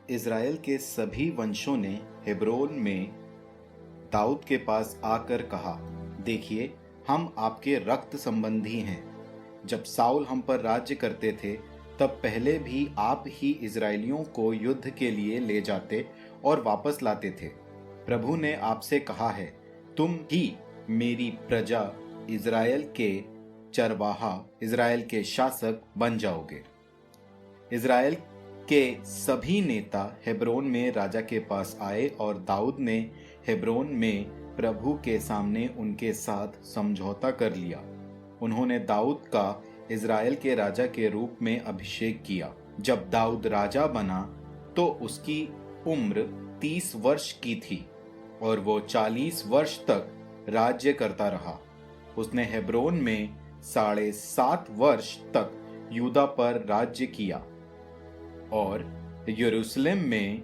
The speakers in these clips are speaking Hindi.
इज़राइल के सभी वंशों ने हेब्रोन में दाऊद के पास आकर कहा, देखिए, हम आपके रक्त संबंधी हैं। जब साउल हम पर राज्य करते थे, तब पहले भी आप ही इज़राइलियों को युद्ध के लिए ले जाते और वापस लाते थे। प्रभु ने आपसे कहा है, तुम ही मेरी प्रजा इज़राइल के चरवाहा, इज़राइल के शासक बन जाओगे। इज़राइल के सभी नेता हेब्रोन में राजा के पास आए और दाऊद ने हेब्रोन में प्रभु के सामने उनके साथ समझौता कर लिया। उन्होंने दाऊद का इज़राइल के राजा के रूप में अभिषेक किया। जब दाऊद राजा बना तो उसकी उम्र 30 वर्ष की थी और वो 40 वर्ष तक राज्य करता रहा। उसने हेब्रोन में 7.5 वर्ष तक यूदा पर राज्य किया और यरूशलेम में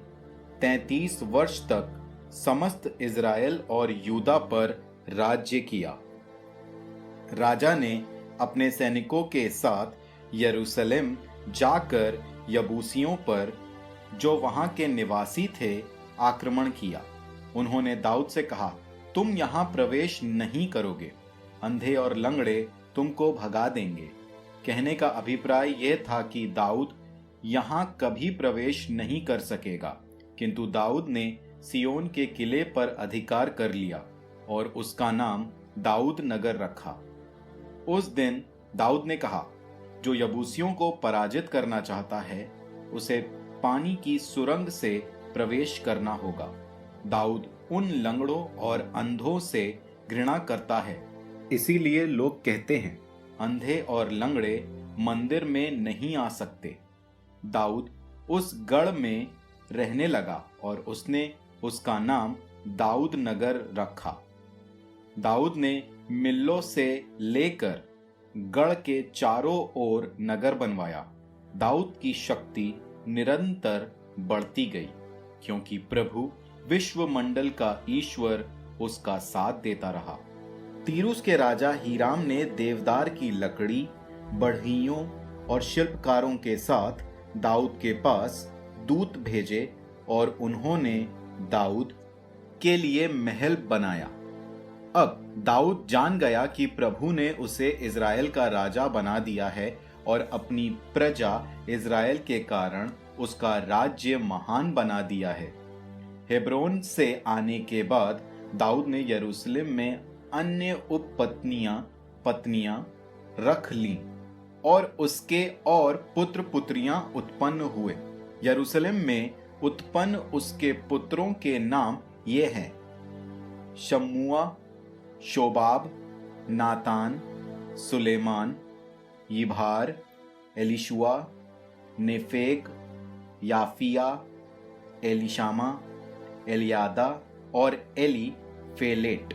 33 वर्ष तक समस्त इज़राइल और यूदा पर राज्य किया। राजा ने अपने सैनिकों के साथ यरूशलेम जाकर यबूसियों पर, जो वहां के निवासी थे, आक्रमण किया। उन्होंने दाऊद से कहा, तुम यहां प्रवेश नहीं करोगे, अंधे और लंगड़े तुमको भगा देंगे। कहने का अभिप्राय यह था कि दाऊद यहां कभी प्रवेश नहीं कर सकेगा, किंतु दाऊद ने सियोन के किले पर अधिकार कर लिया और उसका नाम दाऊद नगर रखा। उस दिन दाऊद ने कहा, जो यबूसियों को पराजित करना चाहता है, उसे पानी की सुरंग से प्रवेश करना होगा। दाऊद उन लंगड़ों और अंधों से घृणा करता है, इसीलिए लोग कहते हैं, अंधे और लंगड़े मंदिर में नहीं आ सकते। दाऊद उस गढ़ में रहने लगा और उसने उसका नाम दाऊद नगर रखा। दाऊद ने मिल्लो से लेकर गढ़ के चारों ओर नगर बनवाया। दाऊद की शक्ति निरंतर बढ़ती गई, क्योंकि प्रभु विश्वमंडल का ईश्वर उसका साथ देता रहा। तीरुस के राजा हीराम ने देवदार की लकड़ी, बढ़इयों और शिल्पकारों के साथ दाऊद के पास दूत भेजे और उन्होंने दाऊद के लिए महल बनाया। अब दाऊद जान गया कि प्रभु ने उसे इज़राइल का राजा बना दिया है और अपनी प्रजा इज़राइल के कारण उसका राज्य महान बना दिया है। हेब्रोन से आने के बाद दाऊद ने यरूशलेम में अन्य पत्नियां रख लीं और उसके और पुत्र पुत्रियां उत्पन्न हुए। यरूशलेम में उत्पन्न उसके पुत्रों के नाम ये हैं, शम्मुआ, शोबाब, नातान, सुलेमान, यिभार, एलीशुआ, नेफेग, याफिया, एलीशामा, एलियादा और एलीफेलेट।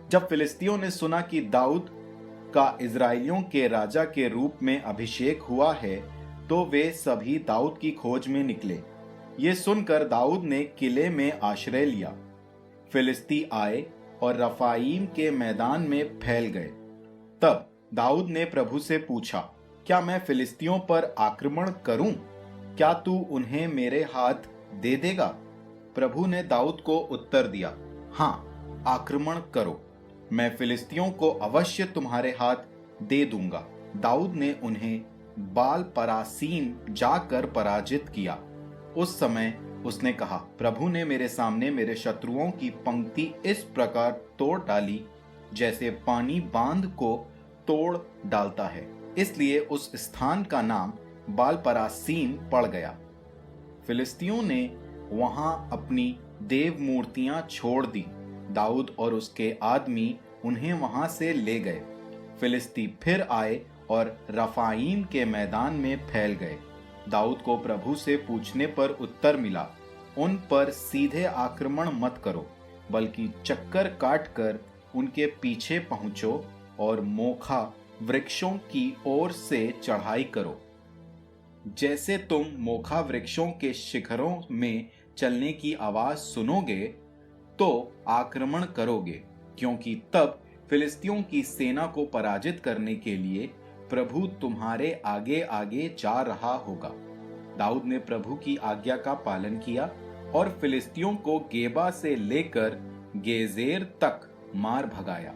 जब फिलिस्तियों ने सुना कि दाऊद का इज़राइलियों के राजा के रूप में अभिषेक हुआ है, तो वे सभी दाऊद की खोज में निकले। ये सुनकर दाऊद ने किले में आश्रय लिया। फिलिस्ती आए और रफाईम के मैदान में फैल गए। तब दाऊद ने प्रभु से पूछा, क्या मैं फिलिस्तियों पर आक्रमण करूं? क्या तू उन्हें मेरे हाथ दे देगा? प्रभु ने दाऊद को उत्तर दिया, हाँ, आक्रमण करो, मैं फिलिस्तियों को अवश्य तुम्हारे हाथ दे दूंगा। दाऊद ने उन्हें बाल परासीम जाकर पराजित किया। उस समय उसने कहा, प्रभु ने मेरे सामने मेरे शत्रुओं की पंक्ति इस प्रकार तोड़ डाली, जैसे पानी बांध को तोड़ डालता है। इसलिए उस स्थान का नाम बाल परासीम पड़ गया। फिलिस्तियों ने वहां अपनी देव मूर्तियां छोड़ दी। दाऊद और उसके आदमी उन्हें वहां से ले गए। फिलिस्ती फिर आए और रफाईम के मैदान में फैल गए। दाऊद को प्रभु से पूछने पर उत्तर मिला, उन पर सीधे आक्रमण मत करो, बल्कि चक्कर काटकर उनके पीछे पहुंचो और मोखा वृक्षों की ओर से चढ़ाई करो। जैसे तुम मोखा वृक्षों के शिखरों में चलने की आवाज सुनोगे तो आक्रमण करोगे, क्योंकि तब फिलिस्तियों की सेना को पराजित करने के लिए प्रभु तुम्हारे आगे आगे जा रहा होगा। दाऊद ने प्रभु की आज्ञा का पालन किया और फिलिस्तियों को गेबा से लेकर गेजेर तक मार भगाया।